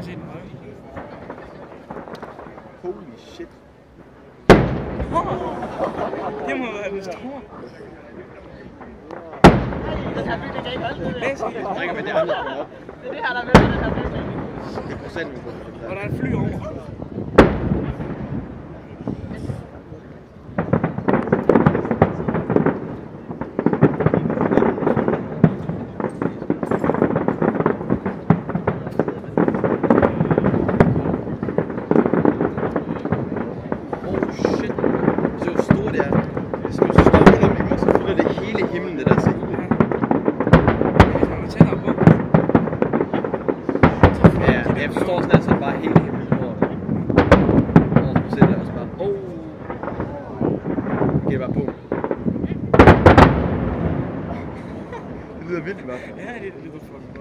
at se den høje. Holy shit. Det må være den store. Den her bygning kan ikke holde det der. Jeg trækker med det andet op. Det er det her, der vælger den her bygning. Det er procenten, vi får. Og der er et fly over. Jeg forstår sådan altså bare helt himlen over procent også bare. Det er bare på. Det lyder vildt, hva'? Ja, det lyder fucking godt.